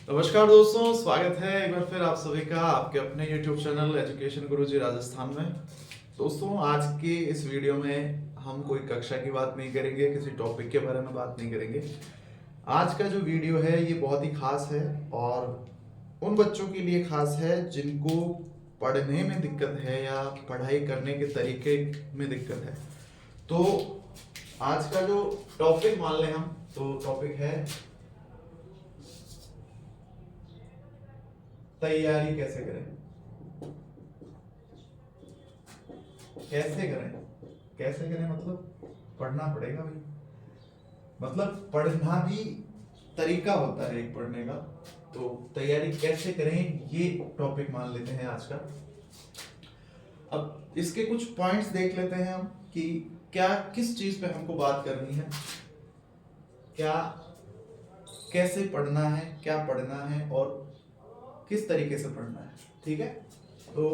नमस्कार दोस्तों, स्वागत है एक बार फिर आप सभी का आपके अपने YouTube चैनल एजुकेशन गुरुजी राजस्थान में। दोस्तों, आज के इस वीडियो में हम कोई कक्षा की बात नहीं करेंगे, किसी टॉपिक के बारे में बात नहीं करेंगे। आज का जो वीडियो है ये बहुत ही खास है और उन बच्चों के लिए खास है जिनको पढ़ने में दिक्कत है या पढ़ाई करने के तरीके में दिक्कत है। तो आज का जो टॉपिक मान लें हम, तो टॉपिक है तैयारी कैसे करें। कैसे करें, कैसे करें मतलब पढ़ना पड़ेगा भाई। मतलब पढ़ना भी तरीका होता है एक पढ़ने का। तो तैयारी कैसे करें ये टॉपिक मान लेते हैं आज का। अब इसके कुछ पॉइंट्स देख लेते हैं हम कि क्या किस चीज पे हमको बात करनी है, क्या कैसे पढ़ना है, क्या पढ़ना है और किस तरीके से पढ़ना है। ठीक है, तो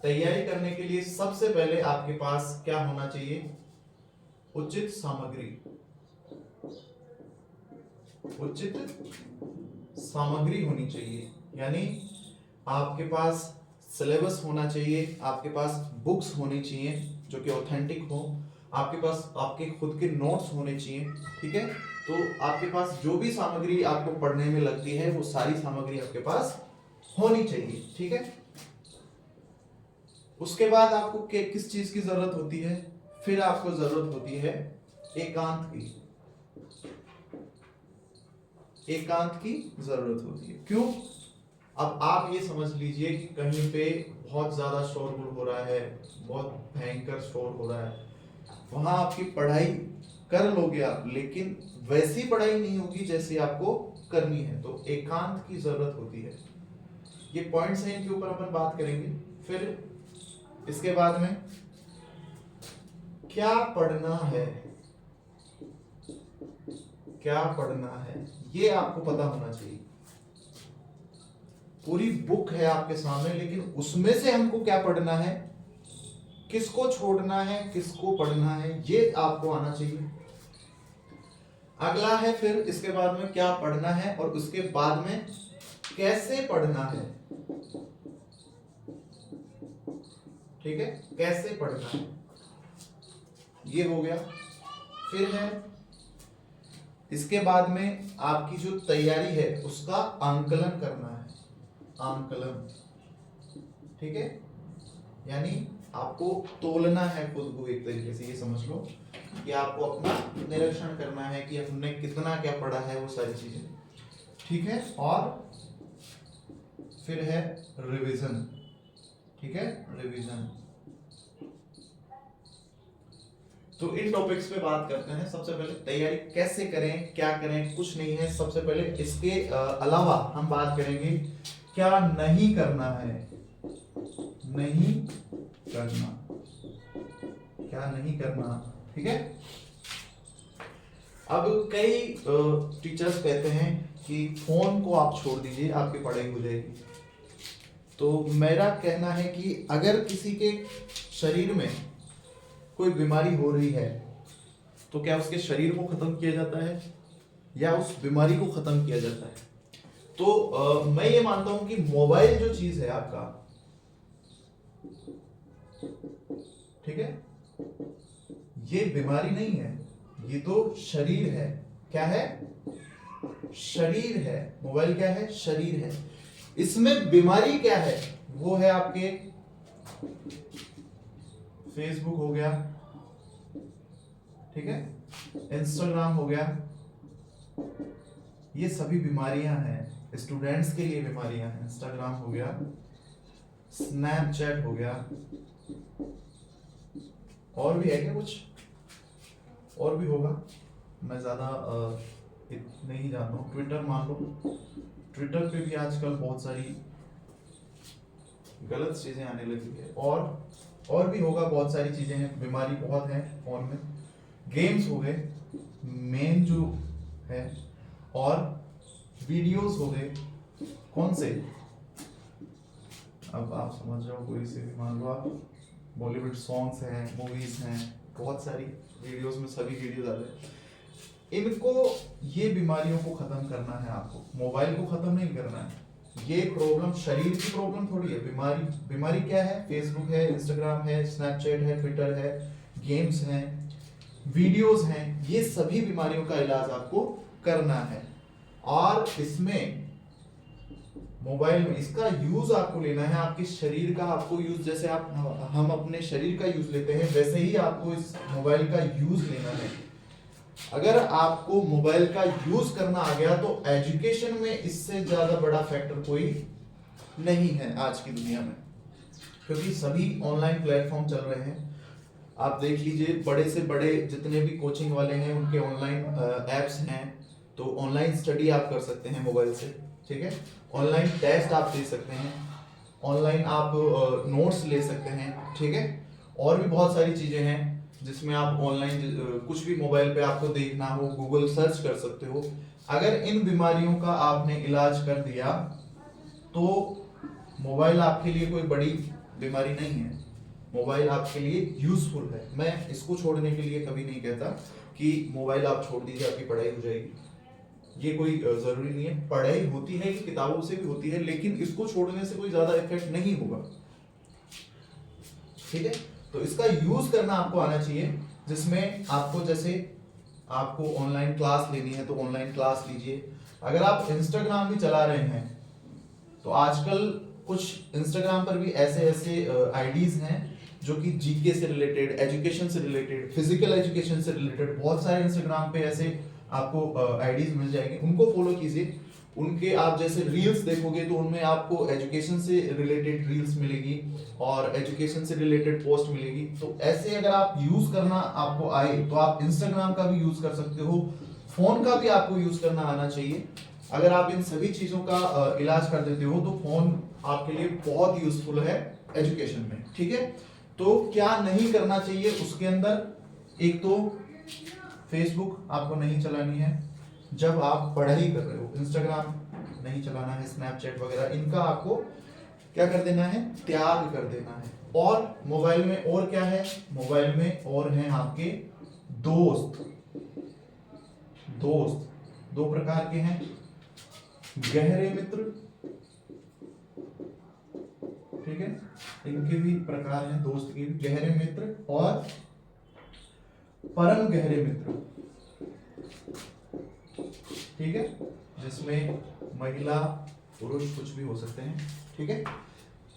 तैयारी करने के लिए सबसे पहले आपके पास क्या होना चाहिए? उचित सामग्री। उचित सामग्री होनी चाहिए, यानी आपके पास सिलेबस होना चाहिए, आपके पास बुक्स होनी चाहिए जो कि ऑथेंटिक हो, आपके पास आपके खुद के नोट्स होने चाहिए। ठीक है, तो आपके पास जो भी सामग्री आपको पढ़ने में लगती है वो सारी सामग्री आपके पास होनी चाहिए। ठीक है, उसके बाद आपको किस चीज की जरूरत होती है? फिर आपको जरूरत होती है एकांत की। एकांत की जरूरत होती है। क्यों? अब आप ये समझ लीजिए कि कहीं पे बहुत ज्यादा शोरगुल हो रहा है, बहुत भयंकर शोर हो रहा है, वहां आपकी पढ़ाई कर लोगे आप, लेकिन वैसी पढ़ाई नहीं होगी जैसी आपको करनी है। तो एकांत की जरूरत होती है। ये पॉइंट्स हैं, इनके ऊपर अपन बात करेंगे। फिर इसके बाद में क्या पढ़ना है, क्या पढ़ना है ये आपको पता होना चाहिए। पूरी बुक है आपके सामने, लेकिन उसमें से हमको क्या पढ़ना है, किसको छोड़ना है, किसको पढ़ना है, ये आपको आना चाहिए। अगला है फिर इसके बाद में क्या पढ़ना है और उसके बाद में कैसे पढ़ना है। ठीक है, कैसे पढ़ना है ये हो गया। फिर है इसके बाद में आपकी जो तैयारी है उसका आंकलन करना है। आंकलन, ठीक है, यानी आपको तोलना है खुद को। एक तरीके से ये समझ लो कि आपको अपना निरीक्षण करना है कि हमने कितना क्या पढ़ा है, वो सारी चीजें। ठीक है, और फिर है रिवीजन। ठीक है, रिवीजन। तो इन टॉपिक्स पे बात करते हैं। सबसे पहले तैयारी कैसे करें, क्या करें, कुछ नहीं है। सबसे पहले इसके अलावा हम बात करेंगे क्या नहीं करना है। नहीं करना, क्या नहीं करना। ठीक है, अब कई टीचर्स कहते हैं कि फोन को आप छोड़ दीजिए, आपकी पढ़ाई हो जाएगी। तो मेरा कहना है कि अगर किसी के शरीर में कोई बीमारी हो रही है तो क्या उसके शरीर को खत्म किया जाता है या उस बीमारी को खत्म किया जाता है? तो मैं ये मानता हूं कि मोबाइल जो चीज है आपका, ठीक है, ये बीमारी नहीं है, ये तो शरीर है। क्या है? शरीर है। मोबाइल क्या है? शरीर है। इसमें बीमारी क्या है? वो है आपके फेसबुक हो गया, ठीक है, इंस्टाग्राम हो गया, ये सभी बीमारियां हैं। स्टूडेंट्स के लिए बीमारियां हैं। इंस्टाग्राम हो गया, स्नैपचैट हो गया, और भी है क्या कुछ? और भी होगा, मैं ज्यादा नहीं जानता हूँ। ट्विटर मान लो, ट्विटर पे भी आजकल बहुत सारी गलत चीजें आने लगी है। और भी होगा, बहुत सारी चीजें हैं, बीमारी बहुत है फोन में। गेम्स हो गए मेन जो है, और वीडियोस हो गए। कौन से? अब आप समझ जाओ, कोई से भी मान लो आप, बॉलीवुड सॉन्ग्स हैं, मूवीज हैं, बहुत सारी वीडियोस में सभी वीडियोस आ रहे हैं। इनको, ये बीमारियों को खत्म करना है आपको, मोबाइल को खत्म नहीं करना है। ये प्रॉब्लम शरीर की प्रॉब्लम थोड़ी है। बीमारी क्या है? फेसबुक है, इंस्टाग्राम है, स्नैपचैट है, ट्विटर है, गेम्स हैं, वीडियोस हैं, ये सभी बीमारियों का इलाज आपको करना है। और इसमें मोबाइल में इसका यूज आपको लेना है, आपके शरीर का आपको यूज, जैसे हम अपने शरीर का यूज लेते हैं वैसे ही आपको इस मोबाइल का यूज लेना है। अगर आपको मोबाइल का यूज करना आ गया तो एजुकेशन में इससे ज्यादा बड़ा फैक्टर कोई नहीं है आज की दुनिया में, क्योंकि सभी ऑनलाइन प्लेटफॉर्म चल रहे हैं। आप देख लीजिए, बड़े से बड़े जितने भी कोचिंग वाले हैं उनके ऑनलाइन एप्स हैं, तो ऑनलाइन स्टडी आप कर सकते हैं मोबाइल से, ठीक है। ऑनलाइन टेस्ट आप दे सकते हैं, ऑनलाइन आप नोट्स ले सकते हैं, ठीक है। और भी बहुत सारी चीजें हैं जिसमें आप ऑनलाइन कुछ भी मोबाइल पे आपको देखना हो, गूगल सर्च कर सकते हो। अगर इन बीमारियों का आपने इलाज कर दिया तो मोबाइल आपके लिए कोई बड़ी बीमारी नहीं है, मोबाइल आपके लिए यूजफुल है। मैं इसको छोड़ने के लिए कभी नहीं कहता कि मोबाइल आप छोड़ दीजिए आपकी पढ़ाई हो जाएगी, ये कोई जरूरी नहीं है। पढ़ाई होती है कि किताबों से भी होती है, लेकिन इसको छोड़ने से कोई ज्यादा इफेक्ट नहीं होगा, ठीक है। तो इसका यूज करना आपको आना चाहिए, जिसमें आपको, जैसे आपको ऑनलाइन क्लास लेनी है तो ऑनलाइन क्लास लीजिए। अगर आप इंस्टाग्राम भी चला रहे हैं तो आजकल कुछ इंस्टाग्राम पर भी ऐसे ऐसे आईडीज हैं जो कि जीके से रिलेटेड, एजुकेशन से रिलेटेड, फिजिकल एजुकेशन से रिलेटेड बहुत सारे इंस्टाग्राम पे ऐसे आपको आईडीज मिल जाएंगे, उनको फॉलो कीजिए। उनके आप जैसे रील्स देखोगे तो उनमें आपको एजुकेशन से रिलेटेड रील्स मिलेगी और एजुकेशन से रिलेटेड पोस्ट मिलेगी। तो ऐसे अगर आप यूज करना आपको आए तो आप इंस्टाग्राम का भी यूज कर सकते हो, फोन का भी आपको यूज करना आना चाहिए। अगर आप इन सभी चीजों का इलाज कर देते हो तो फोन आपके लिए बहुत यूजफुल है एजुकेशन में, ठीक है। तो क्या नहीं करना चाहिए उसके अंदर, एक तो फेसबुक आपको नहीं चलानी है जब आप पढ़ाई कर रहे हो, इंस्टाग्राम नहीं चलाना है, स्नैपचैट वगैरह इनका आपको क्या कर देना है, त्याग कर देना है। और मोबाइल में और क्या है, मोबाइल में और हैं आपके दोस्त। दोस्त दो प्रकार के हैं, गहरे मित्र, ठीक है, इनके भी प्रकार हैं दोस्त के भी, गहरे मित्र और परम गहरे मित्र, ठीक है, जिसमें महिला पुरुष कुछ भी हो सकते हैं, ठीक है।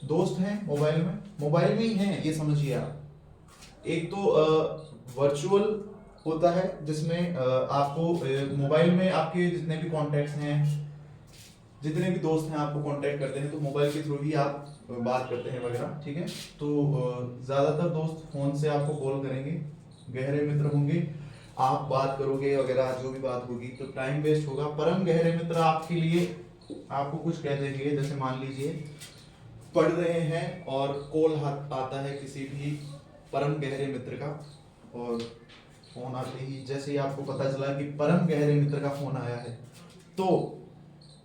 दोस्त हैं मोबाइल में ही हैं, ये समझिए आप। एक तो वर्चुअल होता है जिसमें आपको मोबाइल में आपके जितने भी कॉन्टैक्ट्स हैं, जितने भी दोस्त हैं आपको कांटेक्ट करते हैं तो मोबाइल के थ्रू ही आप बात करते हैं वगैरह, ठीक है। तो ज्यादातर दोस्त फोन से आपको कॉल करेंगे, गहरे मित्र होंगे, आप बात करोगे वगैरह, जो भी बात होगी तो टाइम वेस्ट होगा। परम गहरे मित्र आपके लिए आपको कुछ कह देंगे, जैसे मान लीजिए पढ़ रहे हैं और कॉल आता है किसी भी परम गहरे मित्र का, और फोन आते ही जैसे ही आपको पता चला कि परम गहरे मित्र का फोन आया है तो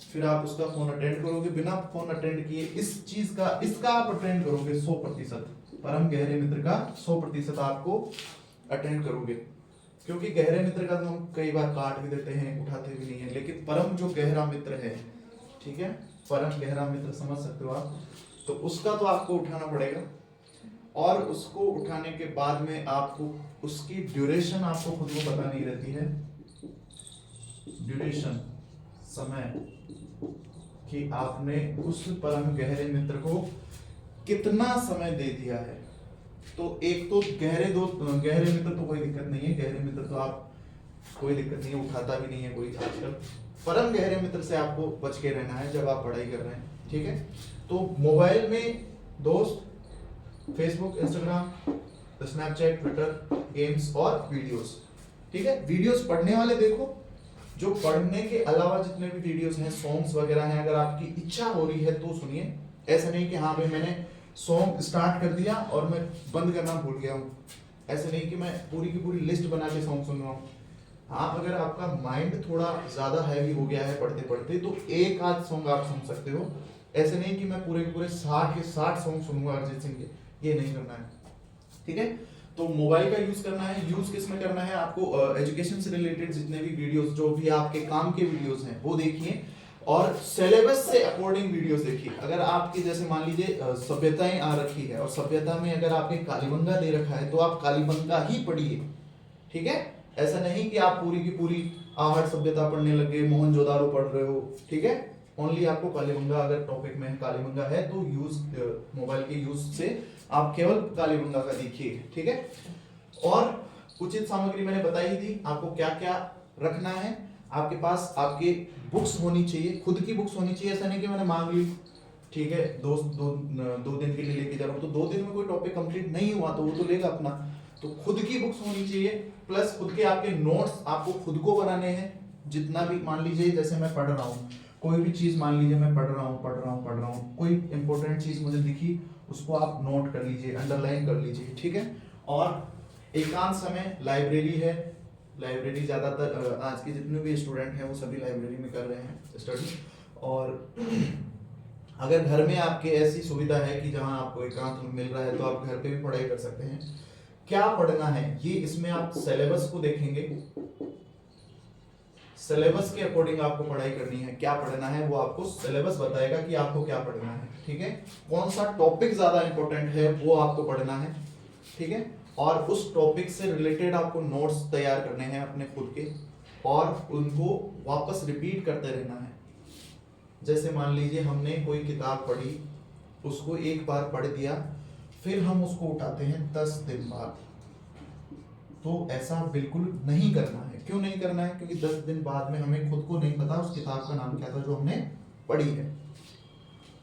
फिर आप उसका फोन अटेंड करोगे, बिना फोन अटेंड किए इसका आप अटेंड करोगे 100%, परम गहरे मित्र का 100% आपको अटेंड करोगे। क्योंकि गहरे मित्र का तो हम कई बार काट भी देते हैं, उठाते भी नहीं है, लेकिन परम जो गहरा मित्र है, ठीक है, परम गहरा मित्र समझ सकते हो आप, तो उसका तो आपको उठाना पड़ेगा। और उसको उठाने के बाद में आपको उसकी ड्यूरेशन आपको खुद को पता नहीं रहती है, ड्यूरेशन समय, कि आपने उस परम गहरे मित्र को कितना समय दे दिया है। तो एक तो गहरे मित्र तो कोई दिक्कत नहीं है, गहरे मित्र तो आप कोई दिक्कत नहीं है, उठाता भी नहीं है कोई आजकल। परम गहरे मित्र से आपको बच के रहना है जब आप पढ़ाई कर रहे हैं, ठीक है। तो मोबाइल में दोस्त, Facebook, Instagram, Snapchat, Twitter, games और वीडियोस, ठीक है। वीडियोस पढ़ने वाले देखो, जो पढ़ने के अलावा जितने भी वीडियोस हैं, सॉन्ग्स वगैरह हैं, अगर आपकी इच्छा हो रही है तो सुनिए। ऐसा नहीं कि हाँ भाई मैंने सॉन्ग स्टार्ट कर दिया और मैं बंद करना भूल गया हूँ, ऐसा नहीं कि मैं पूरी की पूरी लिस्ट बना के सॉन्ग सुन रहा हूँ। हाँ, अगर आपका माइंड थोड़ा ज्यादा हैवी हो गया है पढ़ते पढ़ते तो एक आध सॉन्ग आप सुन सकते हो, ऐसे नहीं कि मैं पूरे के पूरे 60 के 60 सॉन्ग सुनूंगा अरिजीत सिंह के, ये नहीं करना है, ठीक है। तो मोबाइल का यूज करना है, यूज किस में करना है आपको, एजुकेशन से रिलेटेड जितने भी वीडियोस जो भी आपके काम के वीडियोस हैं वो देखिए, और सिलेबस से अकॉर्डिंग वीडियोस देखिए। अगर आपकी जैसे मान लीजिए सभ्यताएं आ रखी है और सभ्यता में अगर आपके कालीबंगा दे रखा है तो आप कालीबंगा ही पढ़िए, ठीक है। ऐसा नहीं कि आप पूरी की पूरी आहट सभ्यता पढ़ने लगे, मोहनजोदाड़ो पढ़ रहे हो, ठीक है। ओनली आपको कालीबंगा अगर टॉपिक में कालीबंगा है तो यूज मोबाइल के यूज से आप केवल कालीबंगा का देखिए, ठीक है। और उचित सामग्री मैंने बताई थी आपको क्या क्या रखना है। आपके पास आपके बुक्स होनी चाहिए, खुद की बुक्स होनी चाहिए। ऐसा नहीं कि मैंने मांग ली, ठीक है, दो दिन के लिए लेके जा रहा हूँ तो 2 दिन में कोई टॉपिक कंप्लीट नहीं हुआ तो वो तो लेगा अपना। तो खुद की बुक्स होनी चाहिए, प्लस खुद के आपके नोट्स आपको खुद को बनाने हैं। जितना भी मान लीजिए जैसे मैं पढ़ रहा हूँ, कोई भी चीज मान लीजिए मैं पढ़ रहा हूँ, कोई इंपॉर्टेंट चीज मुझे दिखी उसको आप नोट कर लीजिए, अंडरलाइन कर लीजिए, ठीक है। और एकांत समय लाइब्रेरी है, लाइब्रेरी ज्यादातर आज के जितने भी स्टूडेंट हैं वो सभी लाइब्रेरी में कर रहे हैं स्टडी। और अगर घर में आपके ऐसी सुविधा है कि जहां आपको एकांत मिल रहा है तो आप घर पे भी पढ़ाई कर सकते हैं। क्या पढ़ना है ये इसमें आप सिलेबस को देखेंगे, सिलेबस के अकॉर्डिंग आपको पढ़ाई करनी है। क्या पढ़ना है वो आपको सिलेबस बताएगा कि आपको क्या पढ़ना है, ठीक है। कौन सा टॉपिक ज्यादा इंपॉर्टेंट है वो आपको पढ़ना है, ठीक है। और उस टॉपिक से रिलेटेड आपको नोट्स तैयार करने हैं अपने खुद के, और उनको वापस रिपीट करते रहना है। जैसे मान लीजिए हमने कोई किताब पढ़ी, उसको एक बार पढ़ दिया, फिर हम उसको उठाते हैं 10 दिन बाद, तो ऐसा बिल्कुल नहीं करना है। क्यों नहीं करना है? क्योंकि 10 दिन बाद में हमें खुद को नहीं पता उस किताब का नाम क्या था जो हमने पढ़ी है।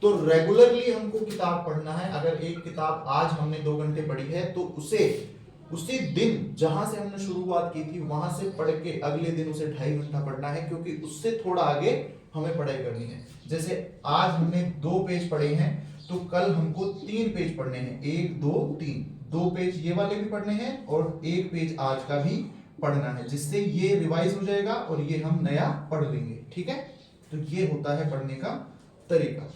तो रेगुलरली हमको किताब पढ़ना है। अगर एक किताब आज हमने 2 घंटे पढ़ी है तो उसे उसी दिन जहां से हमने शुरुआत की थी वहां से पढ़ के अगले दिन उसे 2.5 घंटा पढ़ना है, क्योंकि उससे थोड़ा आगे हमें पढ़ाई करनी है। जैसे आज हमने 2 पेज पढ़े हैं तो कल हमको 3 पेज पढ़ने हैं, 1 2 3, 2 पेज ये वाले भी पढ़ने हैं और 1 पेज आज का भी पढ़ना है, जिससे ये रिवाइज हो जाएगा और ये हम नया पढ़ लेंगे, ठीक है। तो ये होता है पढ़ने का तरीका।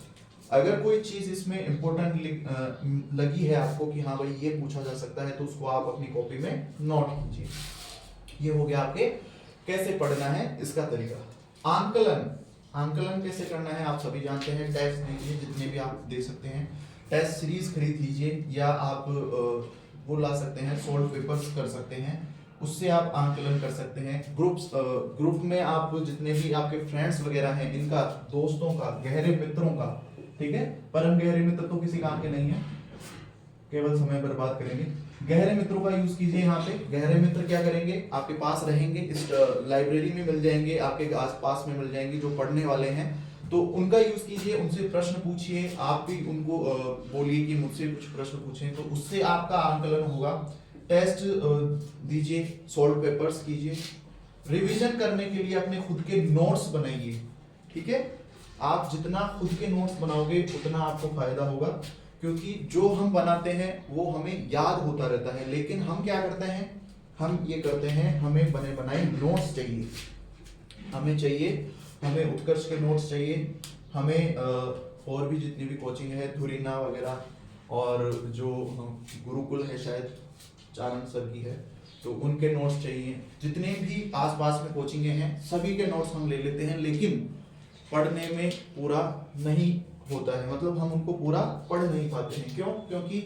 अगर कोई चीज इसमें इंपॉर्टेंट लगी है आपको कि हाँ भाई ये पूछा जा सकता है तो उसको आप अपनी कॉपी में नोट कीजिए। ये हो गया आपके कैसे पढ़ना है इसका तरीका। आंकलन कैसे करना है आप सभी जानते हैं। टेस्ट दीजिए, जितने भी आप दे सकते हैं। टेस्ट सीरीज खरीद लीजिए, या आप वो ला सकते हैं, सॉल्व पेपर्स कर सकते हैं, उससे आप आंकलन कर सकते हैं। ग्रुप में आप जितने भी आपके फ्रेंड्स वगैरह हैं इनका, दोस्तों का, गहरे मित्रों का, ठीक है। परम गहरे मित्र तो किसी काम के नहीं है, केवल समय बर्बाद करेंगे। गहरे मित्रों का यूज कीजिए। यहाँ पे गहरे मित्र क्या करेंगे, आपके पास रहेंगे, इस लाइब्रेरी में मिल जाएंगे, आपके आसपास में मिल जाएंगे जो पढ़ने वाले हैं, तो उनका यूज कीजिए, उनसे प्रश्न पूछिए। आप भी उनको बोलिए कि मुझसे कुछ प्रश्न पूछें, तो उससे आपका आंकलन होगा। टेस्ट दीजिए, सॉल्व पेपर्स कीजिए। रिवीजन करने के लिए अपने खुद के नोट्स बनाइए, ठीक है। आप जितना खुद के नोट्स बनाओगे उतना आपको फायदा होगा, क्योंकि जो हम बनाते हैं वो हमें याद होता रहता है, लेकिन हम क्या करते हैं, हम ये करते हैं, हमें बने बनाए नोट्स चाहिए, हमें उत्कर्ष के नोट्स चाहिए, हमें और भी जितनी भी कोचिंग है, धुरीना वगैरह, और जो गुरुकुल है शायद चारण सर की है, तो उनके नोट्स चाहिए। जितने भी आसपास में कोचिंगें हैं सभी के नोट्स हम ले लेते हैं, लेकिन पढ़ने में पूरा नहीं होता है, मतलब हम उनको पूरा पढ़ नहीं पाते हैं। क्यों? क्योंकि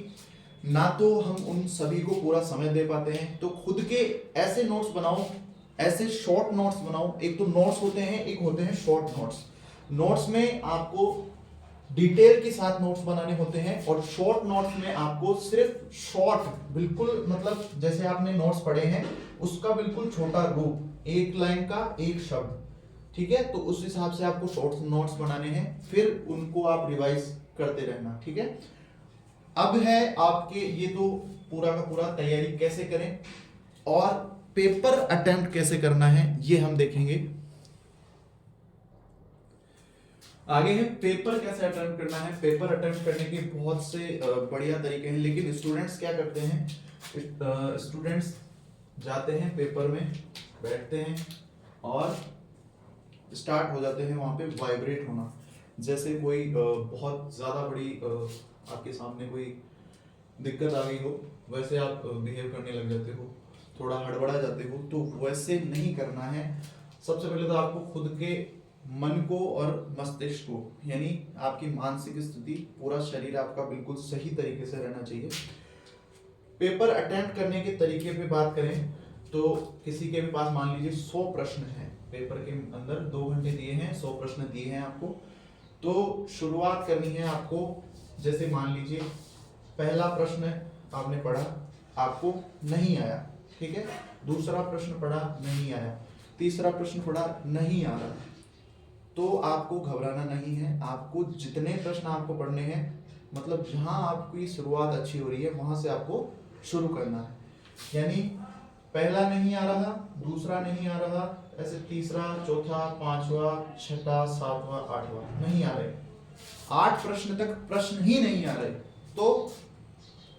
ना तो हम उन सभी को पूरा समय दे पाते हैं। तो खुद के ऐसे नोट्स बनाओ, ऐसे शॉर्ट नोट्स बनाओ। एक तो नोट्स होते हैं, एक होते हैं शॉर्ट नोट्स। नोट्स में आपको डिटेल के साथ नोट्स बनाने होते हैं, और शॉर्ट नोट्स में आपको सिर्फ शॉर्ट, बिल्कुल मतलब जैसे आपने नोट्स पढ़े हैं उसका बिल्कुल छोटा रूप, 1 लाइन का 1 शब्द, ठीक है। तो उस हिसाब से आपको शॉर्ट नोट्स बनाने हैं, फिर उनको आप रिवाइज करते रहना, ठीक है। अब है आपके ये तो पूरा का पूरा तैयारी कैसे करें और पेपर अटेम्प्ट कैसे करना है ये हम देखेंगे। आगे है पेपर कैसे अटेम्प्ट करना है। पेपर अटेम्प्ट करने के बहुत से बढ़िया तरीके हैं, लेकिन स्टूडेंट्स क्या करते हैं, स्टूडेंट्स जाते हैं पेपर में, बैठते हैं और स्टार्ट हो जाते हैं वहां पे वाइब्रेट होना। जैसे कोई बहुत ज्यादा बड़ी आपके सामने कोई दिक्कत आ गई हो, वैसे आप बिहेव करने लग जाते हो, थोड़ा हड़बड़ा जाते हो, तो वैसे नहीं करना है। सबसे पहले तो आपको खुद के मन को और मस्तिष्क को, यानी आपकी मानसिक स्थिति, पूरा शरीर आपका बिल्कुल सही तरीके से रहना चाहिए। पेपर अटेम्प्ट करने के तरीके पे बात करें तो किसी के भी पास मान लीजिए 100 प्रश्न हैं, पेपर के अंदर 2 घंटे दिए हैं, 100 प्रश्न दिए हैं आपको, तो शुरुआत करनी है आपको। जैसे मान लीजिए पहला प्रश्न आपने पढ़ा, आपको नहीं आया, ठीक है, दूसरा प्रश्न पढ़ा, नहीं आया, तीसरा प्रश्न पढ़ा, नहीं आ रहा, तो आपको घबराना नहीं है। आपको जितने प्रश्न आपको पढ़ने हैं, मतलब जहां आपकी शुरुआत अच्छी हो रही है वहां से आपको शुरू करना है। यानी पहला नहीं आ रहा, दूसरा नहीं आ रहा, ऐसे तीसरा, चौथा, पांचवा, छठा, सातवां, आठवां नहीं आ रहे, 8 प्रश्न तक प्रश्न ही नहीं आ रहे, तो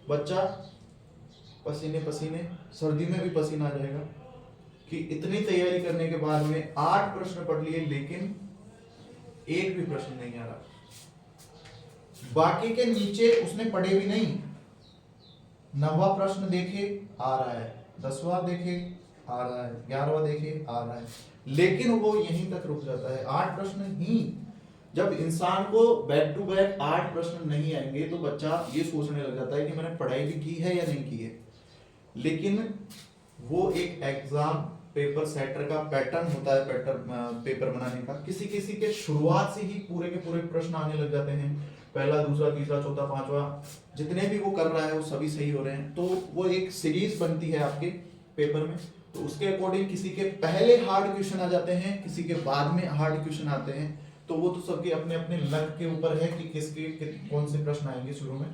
बच्चा पसीने पसीने, सर्दी में भी पसीना आ जाएगा कि इतनी तैयारी करने के बाद में 8 प्रश्न पढ़ लिए लेकिन एक भी प्रश्न नहीं आ रहा। बाकी के नीचे उसने पढ़े भी नहीं, 9वां प्रश्न देखे आ रहा है, 10वां देखे आ रहा है, 11वां देखे आ रहा है, लेकिन वो यहीं तक रुक जाता है। 8 प्रश्न ही, जब इंसान को बैक टू बैक 8 प्रश्न नहीं आएंगे तो बच्चा ये सोचने लग जाता है कि मैंने पढ़ाई भी की है या नहीं की है। लेकिन वो एक एग्जाम पेपर सेटर का पैटर्न होता है, पेपर बनाने का। किसी किसी के शुरुआत से ही पूरे के पूरे प्रश्न आने लग जाते हैं, पहला, दूसरा, तीसरा, चौथा, पांचवा, जितने भी वो कर रहा है वो सभी सही हो रहे हैं, तो वो एक सीरीज बनती है आपके पेपर में। तो उसके अकॉर्डिंग किसी के पहले हार्ड क्वेश्चन आ जाते हैं, किसी के बाद में हार्ड क्वेश्चन आते हैं, तो वो तो सबके अपने अपने लक के ऊपर है कि किसके कौन से प्रश्न आएंगे शुरू में।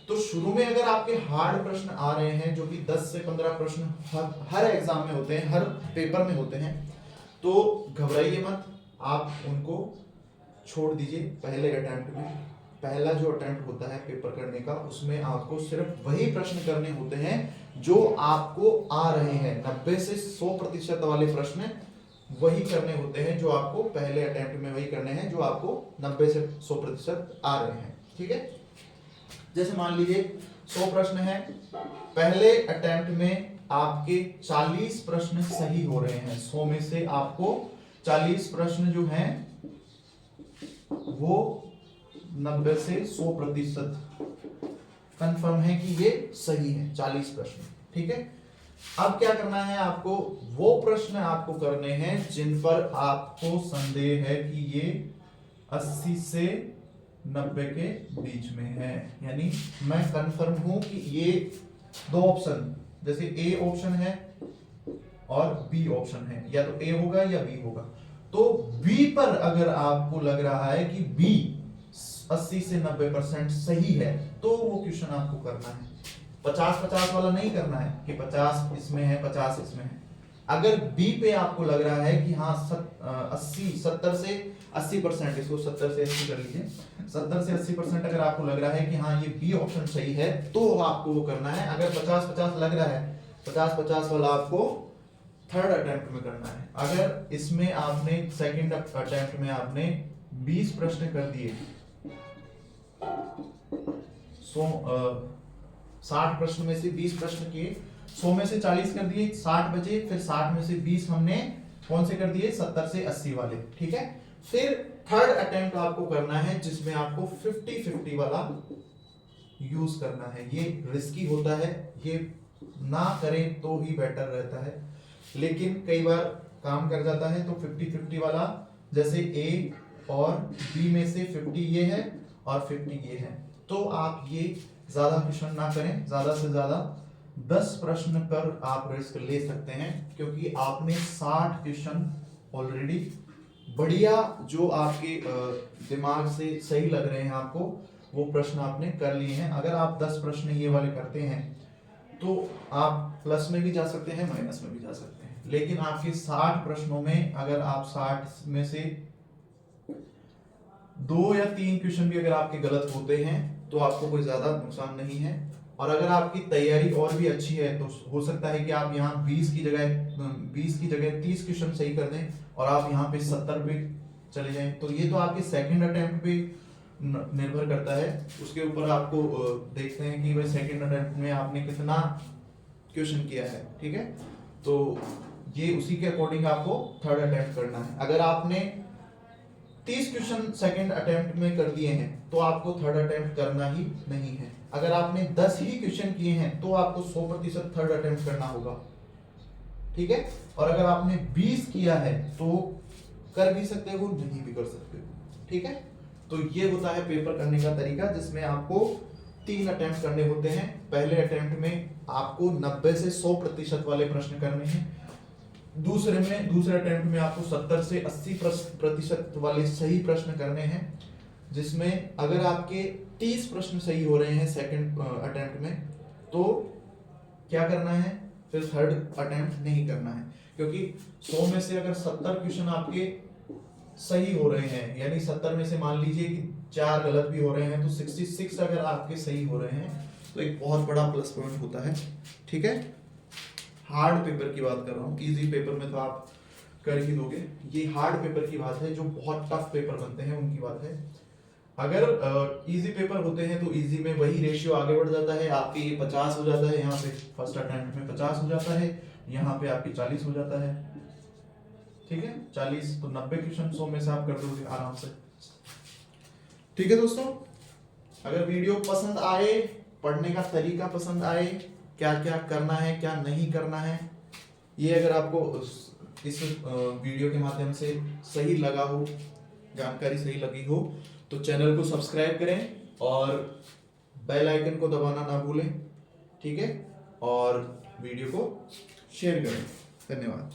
तो शुरू में अगर आपके हार्ड प्रश्न आ रहे हैं, जो कि 10 से 15 प्रश्न हर एग्जाम में होते हैं, हर पेपर में होते हैं, तो घबराइए मत, आप उनको छोड़ दीजिए। पहले अटेम्प्ट में, पहला जो अटेम्प्ट होता है पेपर करने का, उसमें आपको सिर्फ वही प्रश्न करने होते हैं जो आपको आ रहे हैं। 90 से 100% वाले प्रश्न वही करने होते हैं जो आपको पहले अटेम्प्ट में वही करने हैं जो आपको 90 से 100% आ रहे हैं, ठीक है। जैसे मान लीजिए 100 प्रश्न है, पहले अटेम्प्ट में आपके 40 प्रश्न सही हो रहे हैं। 100 में से आपको 40 प्रश्न जो हैं वो 90 से 100% कंफर्म है कि ये सही है, 40 प्रश्न, ठीक है। अब क्या करना है आपको, वो प्रश्न आपको करने हैं जिन पर आपको संदेह है कि ये 80 से 90 के बीच में है, यानी मैं कंफर्म हूं कि ये 2 ऑप्शन, जैसे ए ऑप्शन है और बी ऑप्शन है, या तो ए होगा या बी होगा, तो बी पर अगर आपको लग रहा है कि बी 80 से 90% सही है, तो वो क्वेश्चन आपको करना है। 50-50 वाला नहीं करना है कि 50 इसमें है 50 इसमें है। अगर बी पे आपको लग रहा है कि हाँ 70 से 80%, इसको 70 से 80 कर लीजिए, 70 से 80% अगर आपको लग रहा है कि हाँ ये बी ऑप्शन सही है, तो आपको वो करना है। अगर 50-50 लग रहा है, 50-50 वाला आपको थर्ड अटेम्प्ट में करना है। अगर इसमें आपने सेकंड अटेम्प्ट में आपने 20 प्रश्न कर दिए, 60 प्रश्न में से 20 प्रश्न किए, 100 में से 40 कर दिए, 60 बचे, फिर 60 में से 20 हमने कौन से कर दिए, 70 से 80 वाले, ठीक है। फिर थर्ड अटेम्प्ट आपको करना है जिसमें आपको 50-50 वाला यूज करना है। ये रिस्की होता है, ये ना करें तो ही बेटर रहता है, लेकिन कई बार काम कर जाता है। तो 50-50 वाला, जैसे ए और बी में से 50 ये है और 50 ये है, तो आप ये ज्यादा क्वेश्चन ना करें, ज्यादा से ज्यादा 10 प्रश्न पर आप रिस्क ले सकते हैं, क्योंकि आपने 60 क्वेश्चन ऑलरेडी बढ़िया जो आपके दिमाग से सही लग रहे हैं आपको, वो प्रश्न आपने कर लिए हैं। अगर आप 10 प्रश्न ये वाले करते हैं तो आप प्लस में भी जा सकते हैं, माइनस में भी जा सकते हैं, लेकिन आपके 60 प्रश्नों में अगर आप 60 में से 2 या 3 क्वेश्चन भी अगर आपके गलत होते हैं तो आपको कोई ज्यादा नुकसान नहीं है। और अगर आपकी तैयारी और भी अच्छी है तो हो सकता है कि आप यहाँ 20 की जगह 30 क्वेश्चन सही कर दें और आप यहाँ पे 70 पे चले जाएं। तो ये तो आपके सेकंड अटेम्प्ट पे निर्भर करता है, उसके ऊपर आपको देखते हैं कि भाई सेकंड अटेम्प्ट में आपने कितना क्वेश्चन किया है, ठीक है। तो ये उसी के अकॉर्डिंग आपको थर्ड अटेम्प्ट करना है। अगर आपने 30 क्वेश्चन सेकंड अटेम्प्ट में कर दिए हैं तो आपको थर्ड अटेम्प्ट करना ही नहीं है। अगर आपने 10 ही क्वेश्चन किए हैं तो आपको 100% थर्ड अटेम्प्ट करना होगा, ठीक है। और अगर आपने 20 किया है तो कर भी सकते हो, नहीं भी कर सकते हो, ठीक है। तो ये होता है पेपर करने का तरीका, जिसमें आपको 3 अटेम्प्ट करने होते हैं। पहले अटेम्प्ट में आपको 90 से 100% वाले प्रश्न करने हैं। दूसरे अटेम्प्ट में आपको 70 से 80% वाले सही प्रश्न करने हैं, जिसमें अगर आपके 30 प्रश्न सही हो रहे हैं सेकंड अटेम्प्ट में तो क्या करना है, फिर थर्ड अटेम्प्ट नहीं करना है। क्योंकि 100 में से अगर 70 क्वेश्चन आपके सही हो रहे हैं, यानी 70 में से मान लीजिए कि 4 गलत भी हो रहे हैं, तो 66 अगर आपके सही हो रहे हैं तो एक बहुत बड़ा प्लस पॉइंट होता है, ठीक है। हार्ड पेपर की बात कर रहा हूँ, इजी पेपर में तो आप कर ही दोगे, ये हार्ड पेपर की बात है, जो बहुत टफ पेपर बनते हैं उनकी बात है। अगर इजी पेपर होते हैं तो इजी में वही रेशियो आगे बढ़ जाता है, आपके ये 50 हो जाता है, यहाँ पे फर्स्ट अटेम्प्ट में 50 हो जाता है, यहाँ पे आपके 40 हो जाता है, ठीक है। 40 तो 90 क्वेश्चन 100 में से आप कर दोगे आराम से, ठीक है दोस्तों। अगर वीडियो पसंद आए, पढ़ने का तरीका पसंद आए, क्या क्या करना है क्या नहीं करना है, ये अगर आपको इस वीडियो के माध्यम से सही लगा हो, जानकारी सही लगी हो, तो चैनल को सब्सक्राइब करें और बेल आइकन को दबाना ना भूलें, ठीक है। और वीडियो को शेयर करें। धन्यवाद।